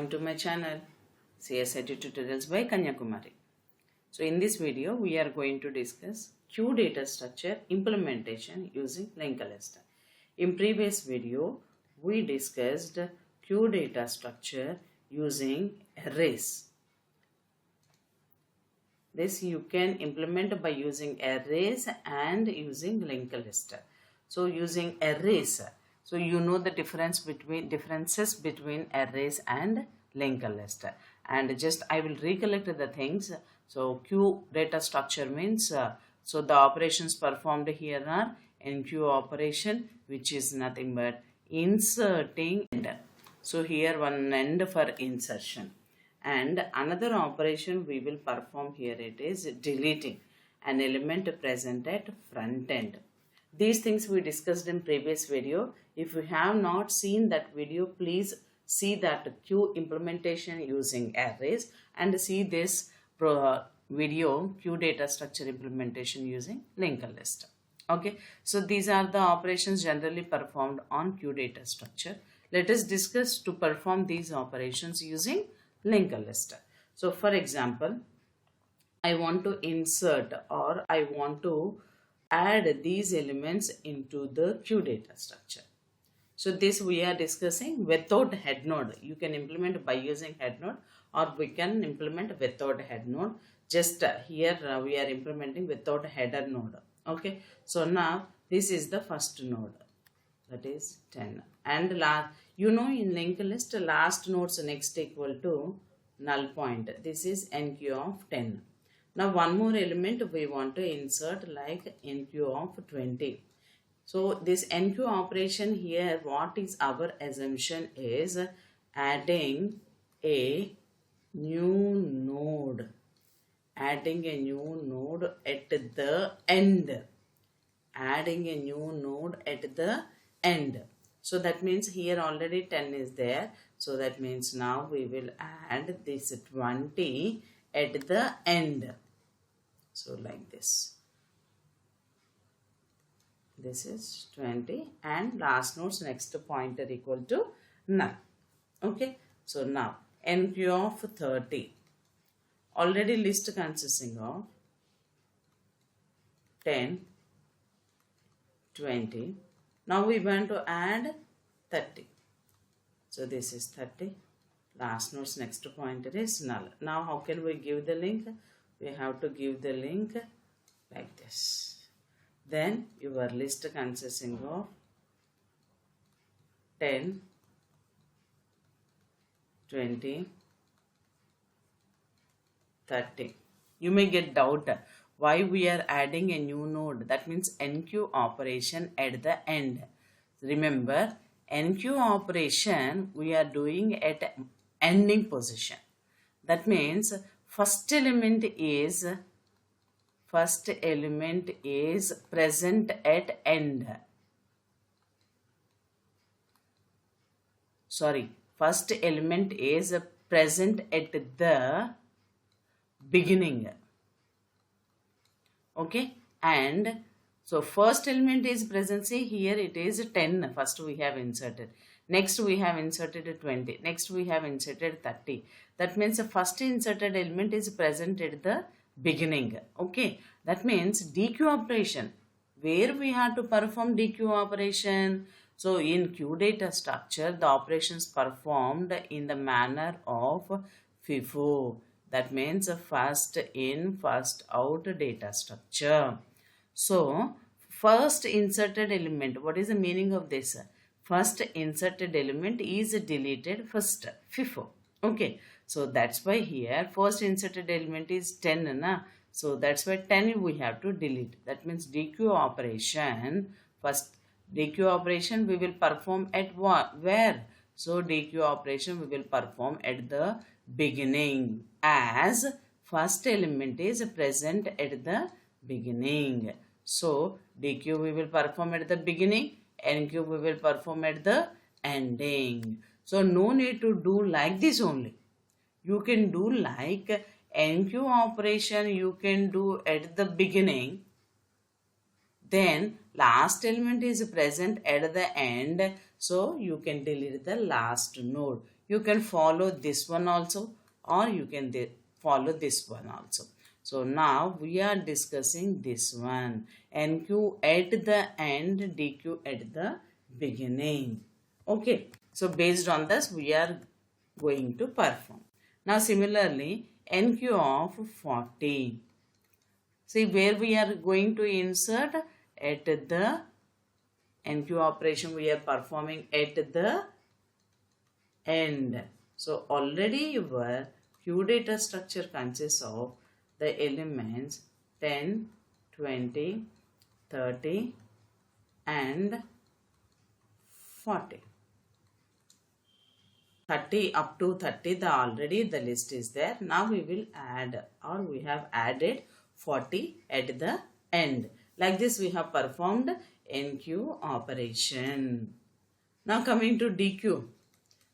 Welcome to my channel CSIT tutorials by KanyaKumari. So in this video we are going to discuss Q data structure implementation using linked list. In previous video we discussed Q data structure using arrays. This you can implement by using arrays and using linked list. So using arrays, so you know the differences between arrays and linked list. And just I will recollect the things. So Q data structure means so the operations performed here are NQ operation, which is nothing but inserting end. So here one end for insertion. And another operation we will perform here, it is deleting an element present at front end. These things we discussed in previous video. If you have not seen that video, please see that Q implementation using arrays and see this video Q data structure implementation using linked list. Okay, so these are the operations generally performed on Q data structure. Let us discuss to perform these operations using linked list. So for example, I want to insert or I want to add these elements into the Q data structure. So this we are discussing without head node. You can implement by using head node or we can implement without head node. Just here we are implementing without header node. Okay, so now this is the first node, that is 10, and you know in linked list last nodes next equal to null point. This is NQ of 10. Now one more element we want to insert like NQ of 20. So this NQ operation here, what is our assumption is adding a new node. Adding a new node at the end. Adding a new node at the end. So that means here already 10 is there. So that means now we will add this 20 at the end. So like this. This is 20 and last node's next pointer equal to null. Okay. So now NQ of 30. Already list consisting of 10, 20. Now we want to add 30. So this is 30. Last node's next pointer is null. Now how can we give the link? We have to give the link like this. Then your list consisting of 10, 20, 30. You may get doubt why we are adding a new node. That means NQ operation at the end. Remember, NQ operation we are doing at ending position. That means first element is present at end. Sorry, first element is present at the beginning. Okay, and so first element is present, say here it is 10, first we have inserted. Next we have inserted 20. Next we have inserted 30. That means the first inserted element is present at the beginning. Okay, that means DQ operation. Where we have to perform DQ operation? So in Q data structure, the operations performed in the manner of FIFO. That means first in, first out data structure. So first inserted element, what is the meaning of this? First inserted element is deleted first, FIFO. Okay, so that's why here first inserted element is 10 na? So that's why 10 we have to delete. That means DQ operation, first DQ operation we will perform at what? Where? So DQ operation we will perform at the beginning as first element is present at the beginning. So DQ we will perform at the beginning, NQ we will perform at the ending. So no need to do like this only. You can do like NQ operation you can do at the beginning. Then last element is present at the end. So you can delete the last node. You can follow this one also, or you can follow this one also. So now we are discussing this one. NQ at the end, DQ at the beginning. Okay. So based on this, we are going to perform. Now similarly, NQ of 40. See where we are going to insert at the NQ operation we are performing at the end. So already your Q data structure consists of the elements 10, 20, 30 and 40. 30 up to 30 already the list is there. Now we will add, or we have added 40 at the end. Like this we have performed NQ operation. Now coming to DQ.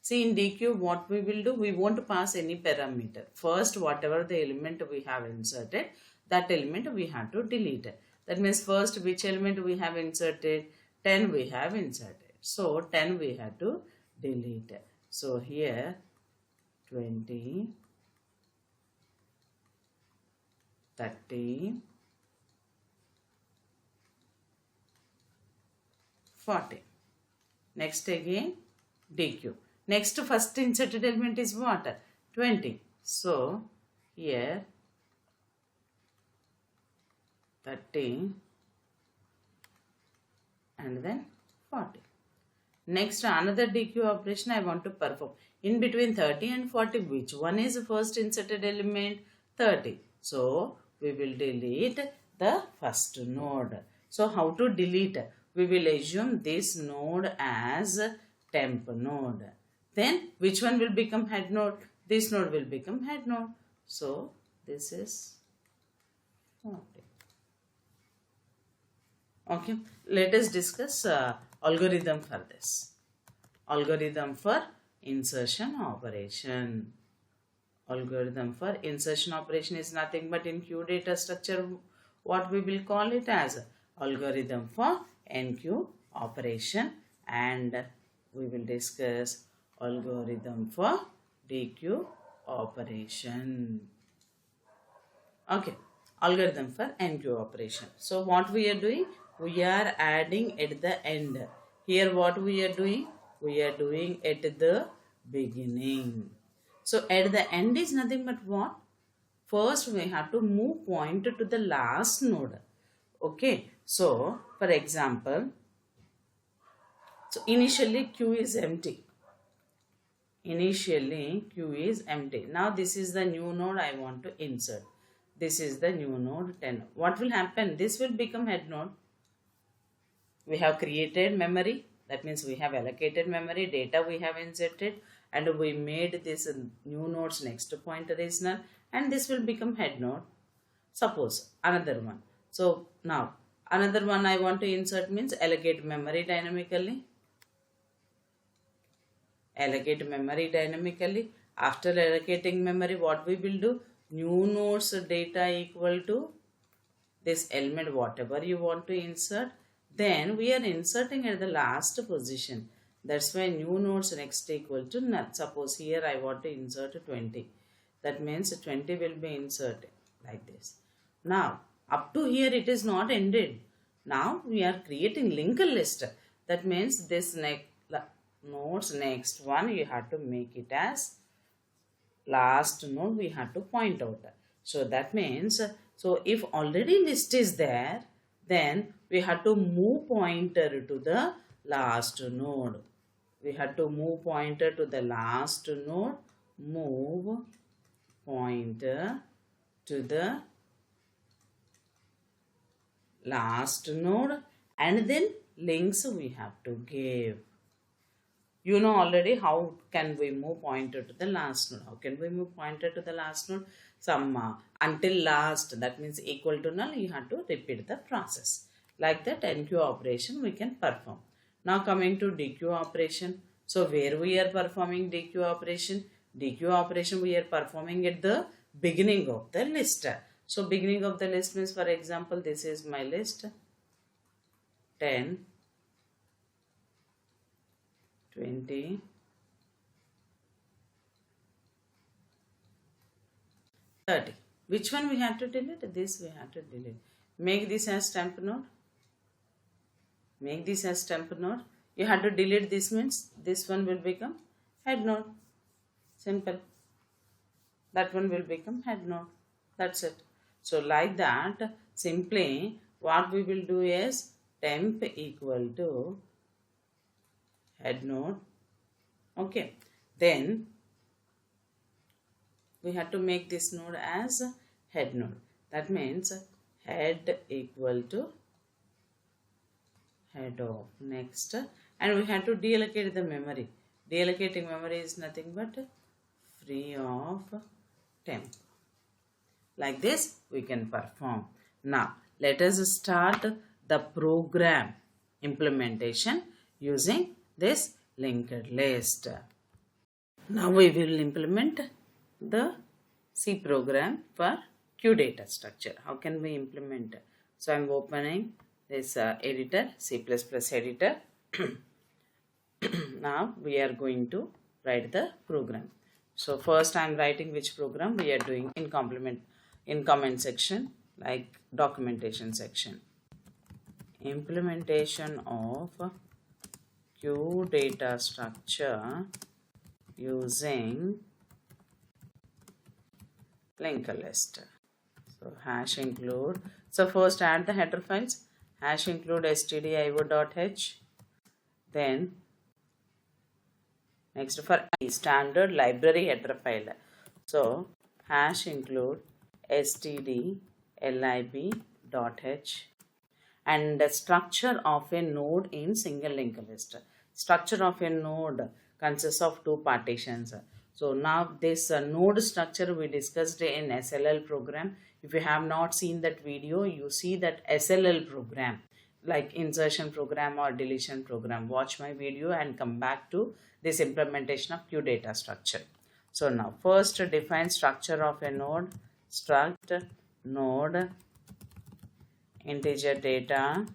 See in DQ what we will do, we won't pass any parameter. First whatever the element we have inserted, that element we have to delete. That means first which element we have inserted? 10 we have inserted. So 10 we have to delete. So here 20, 30, 40. Next again DQ. Next first inserted element is what? 20. So here 30 and then 40. Next another DQ operation I want to perform. In between 30 and 40, which one is the first inserted element? 30. So we will delete the first node. So how to delete? We will assume this node as temp node. Then which one will become head node? This node will become head node. So this is 40. Okay, let us discuss algorithm for this. Algorithm for insertion operation. Algorithm for insertion operation is nothing but in Q data structure what we will call it as algorithm for NQ operation, and we will discuss algorithm for DQ operation. Okay, algorithm for NQ operation. So what we are doing? We are adding at the end. Here what we are doing? We are doing at the beginning. So at the end is nothing but what? First we have to move pointer to the last node. Okay. So for example, so initially Q is empty. Initially Q is empty. Now this is the new node I want to insert. This is the new node 10. What will happen? This will become head node. We have created memory. That means we have allocated memory, data we have inserted, and we made this new node's next pointer is null, and this will become head node. Suppose another one. So now another one I want to insert means allocate memory dynamically. Allocate memory dynamically. After allocating memory, what we will do? New node's data equal to this element whatever you want to insert. Then we are inserting at the last position. That's why new nodes next equal to null. Suppose here I want to insert 20. That means 20 will be inserted like this. Now up to here it is not ended. Now we are creating linked list. That means this nodes next one you have to make it as last node we have to point out. So that means, so if already list is there, then we have to move pointer to the last node. We have to move pointer to the last node. Move pointer to the last node, and then links we have to give. You know already how can we move pointer to the last node. How can we move pointer to the last node? Some until last, that means equal to null, you have to repeat the process. Like that NQ operation we can perform. Now coming to DQ operation. So where we are performing DQ operation? DQ operation we are performing at the beginning of the list. So beginning of the list means, for example, this is my list 10, 20, 30. Which one we have to delete? This we have to delete. Make this as temp node. Make this as temp node. You have to delete this, means this one will become head node. Simple. That one will become head node. That's it. So like that, simply what we will do is temp equal to head node. Okay. Then we have to make this node as head node. That means head equal to head of. Next, and we have to deallocate the memory. Deallocating memory is nothing but free of temp. Like this we can perform. Now let us start the program implementation using this linked list. Now we will implement the C program for Q data structure. How can we implement? So I am opening this editor, C++ editor. Now we are going to write the program. So first I am writing which program we are doing in comment section, like documentation section. Implementation of Q data structure using linked list. So hash include. So first add the header files. Hash include stdio.h. Then next for standard library header file. So hash include stdlib.h. And the structure of a node in single linked list. Structure of a node consists of two partitions. So now this node structure we discussed in SLL program. If you have not seen that video, you see that SLL program like insertion program or deletion program. Watch my video and come back to this implementation of Q data structure. So now first define structure of a node. Struct node integer data,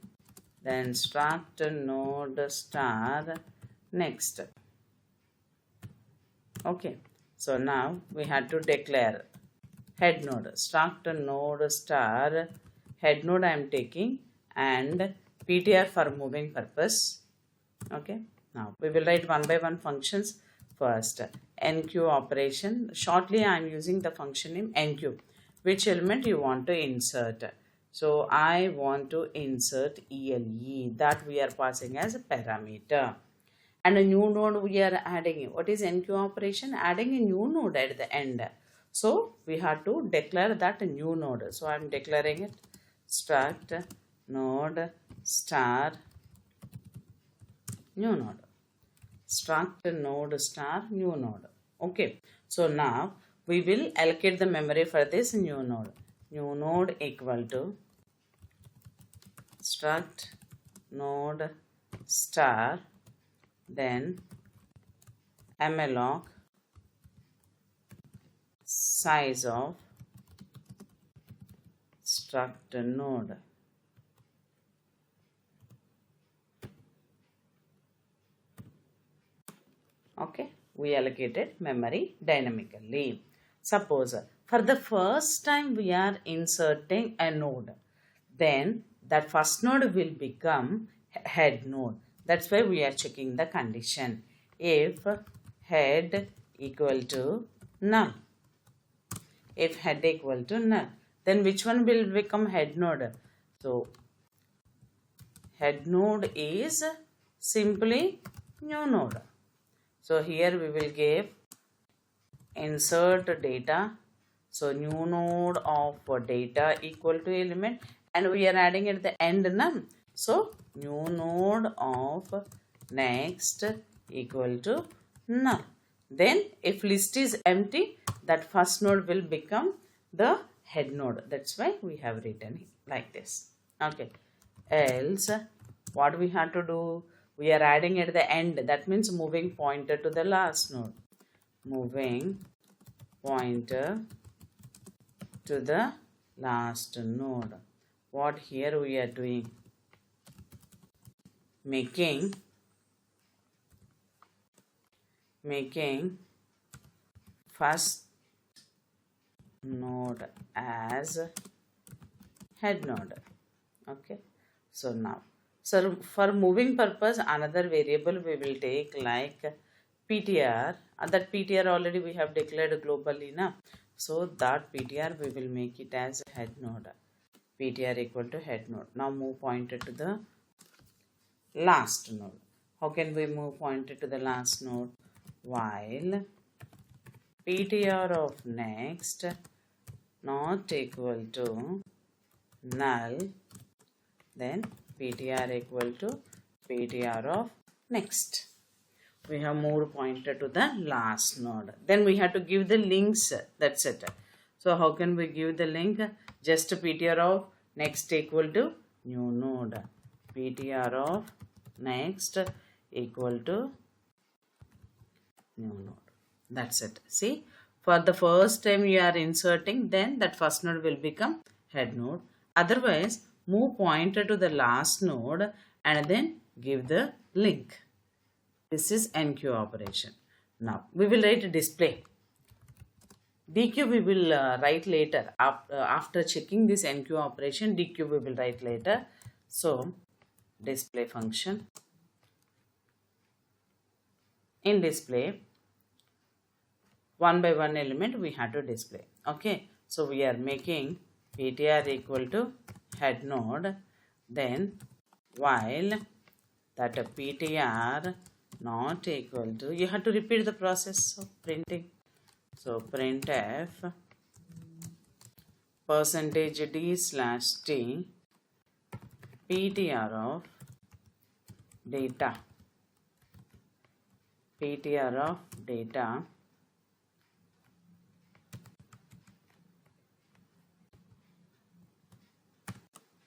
then struct node star. Next. Okay, so now we had to declare head node. Struct node star head node I am taking, and ptr for moving purpose. Okay, now we will write one by one functions. First enq operation. Shortly I am using the function name enq. Which element you want to insert? So I want to insert ELE, that we are passing as a parameter. And a new node we are adding. What is enq operation? Adding a new node at the end. So we have to declare that new node. So I am declaring it. Struct node star new node. Struct node star new node. Okay. So now we will allocate the memory for this new node. New node equal to struct node star, then malloc size of struct node. Okay, we allocated memory dynamically. Suppose for the first time we are inserting a node, then that first node will become head node. That's why we are checking the condition. If head equal to null. If head equal to null, then which one will become head node? So head node is simply new node. So here we will give insert data. So new node of data equal to element, and we are adding at the end none. So new node of next equal to null. Then if list is empty, that first node will become the head node. That's why we have written like this. Okay. Else what we have to do? We are adding at the end. That means moving pointer to the last node. Moving pointer to the last node. What here we are doing? Making first node as head node. Okay, so now, so for moving purpose, another variable we will take like PTR. That PTR already we have declared globally now. So that PTR we will make it as head node. PTR equal to head node. Now move pointer to the last node. How can we move pointer to the last node? While PTR of next not equal to null, then PTR equal to PTR of next. We have moved pointer to the last node. Then we have to give the links. That's it. So how can we give the link? Just PTR of next equal to new node. PTR of next equal to new node. That's it. See, for the first time you are inserting, then that first node will become head node. Otherwise, move pointer to the last node and then give the link. This is NQ operation. Now we will write display. DQ we will write later. After checking this NQ operation, DQ we will write later. So display function. In display, one by one element we have to display. Okay, so we are making PTR equal to head node. Then while that PTR not equal to, you have to repeat the process of printing. So printf %d/t PTR of data. PTR of data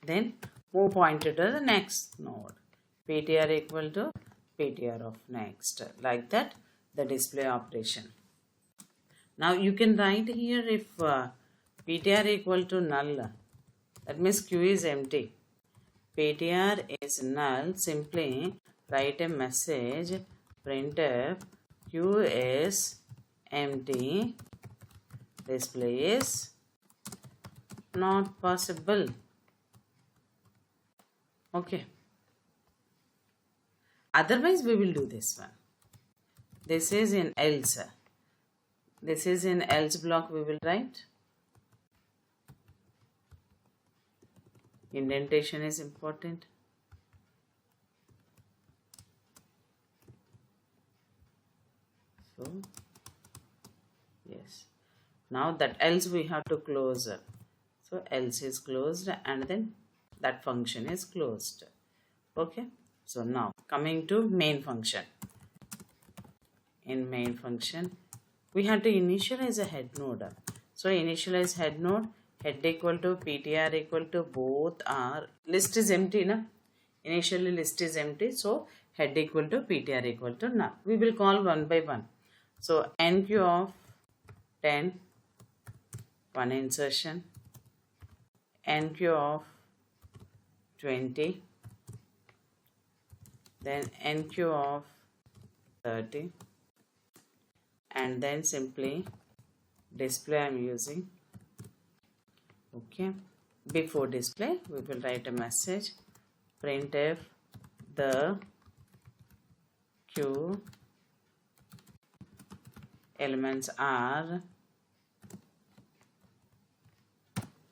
then move pointer to the next node. PTR equal to PTR of next. Like that, the display operation. Now you can write here if PTR equal to null, that means Q is empty. PTR is null, simply write a message printf Q is empty, display is not possible. Okay. Otherwise we will do this one. This is in else. This is in else block we will write. Indentation is important. So yes. Now that else we have to close. So else is closed and then that function is closed. Okay. So now coming to main function. In main function, we have to initialize a head node. So initialize head node, head equal to PTR equal to both are, list is empty, na? Initially list is empty. So head equal to PTR equal to null. We will call one by one. So NQ of 10, one insertion, NQ of 20, then NQ of 30, and then simply display I am using. Okay, before display we will write a message printf the Q elements are,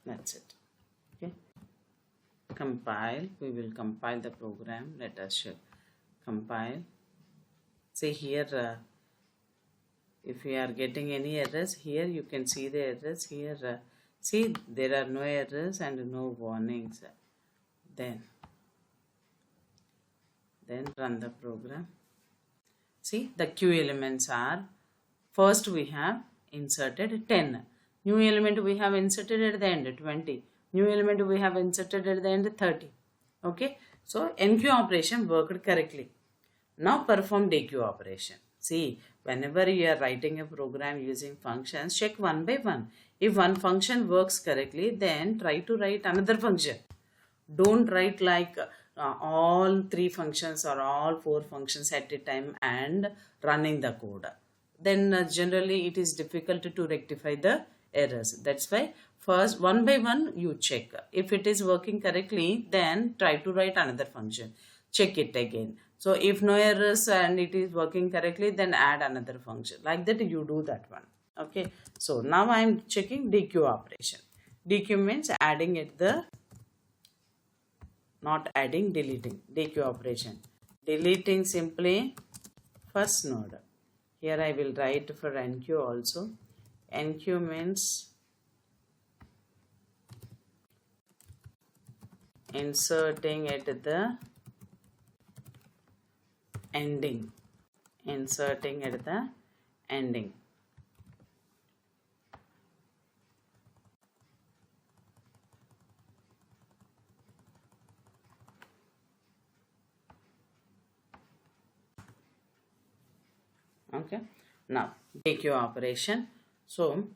that's it. Okay, compile, we will compile the program. Let us show compile. See here, if you are getting any errors here, you can see the errors here. See, there are no errors and no warnings. Then run the program. See, the Q elements are, first we have inserted 10. New element we have inserted at the end 20. New element we have inserted at the end 30. Okay, so NQ operation worked correctly. Now perform DQ operation. See, whenever you are writing a program using functions, check one by one. If one function works correctly, then try to write another function. Don't write like all 3 functions or all 4 functions at a time and running the code. Then generally it is difficult to rectify the errors. That's why first one by one you check. If it is working correctly, then try to write another function. Check it again. So if no errors and it is working correctly, then add another function. Like that you do that one. Okay. So now I am checking DQ operation. DQ means adding at the, not adding, deleting. DQ operation. Deleting simply first node. Here I will write for NQ also. NQ means inserting at the ending. Inserting at the ending. Okay. Now DQ operation. So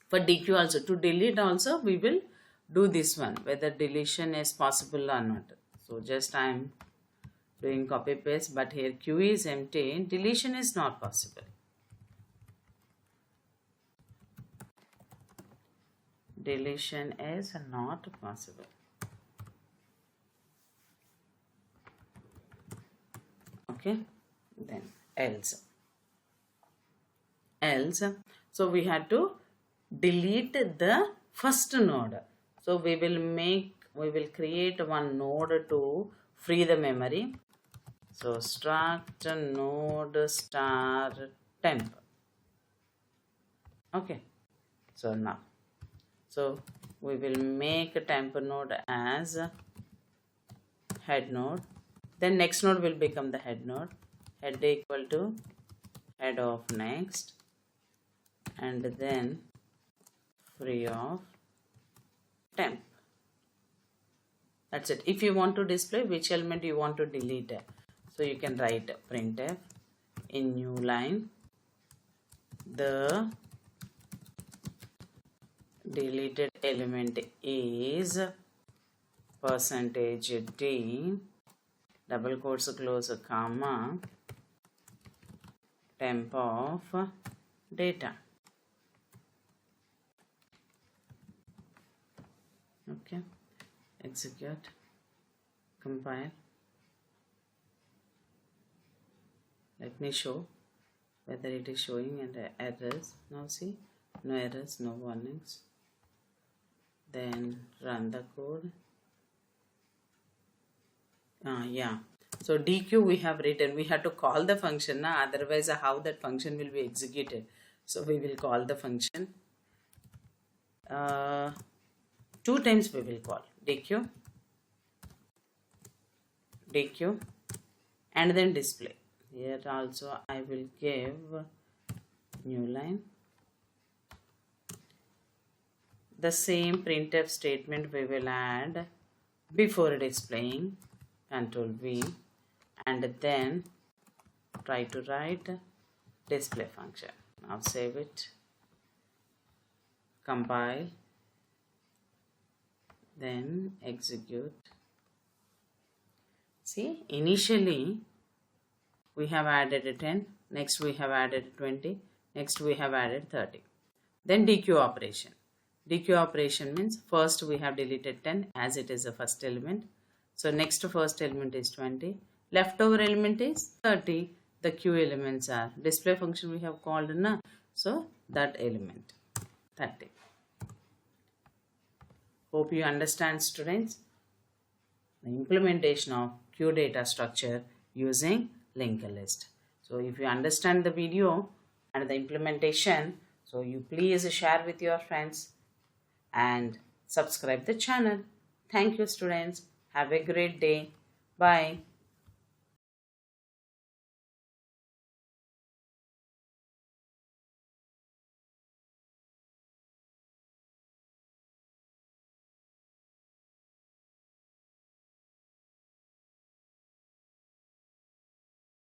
for DQ also, to delete also we will do this one, whether deletion is possible or not. So just I am doing copy paste, but here Q is empty, deletion is not possible. Deletion is not possible. Okay, then else. So we had to delete the first node. So we will create one node to free the memory. So struct node star temp. Okay. So now, so we will make a temp node as head node. Then next node will become the head node. Head equal to head of next, and then free of temp. That's it. If you want to display which element you want to delete, so you can write printf in new line the deleted element is %d double quotes close comma temp of data. Okay, execute, compile. Let me show whether it is showing and errors. Now see, no errors, no warnings. Then run the code. Yeah, so DQ we have written, we have to call the function, otherwise how that function will be executed. So we will call the function. 2 times we will call DQ, and then display. Here also I will give new line. The same printf statement we will add before displaying, Control V, and then try to write display function. Now save it, compile, then execute. See, initially we have added 10, next we have added 20, next we have added 30. Then DQ operation. DQ operation means first we have deleted 10 as it is the first element. So next first element is 20. Leftover element is 30. The Q elements are display function we have called na. So that element 30. Hope you understand, students, the implementation of Q data structure using linked list. So if you understand the video and the implementation, so you please share with your friends and subscribe the channel. Thank you, students. Have a great day. Bye.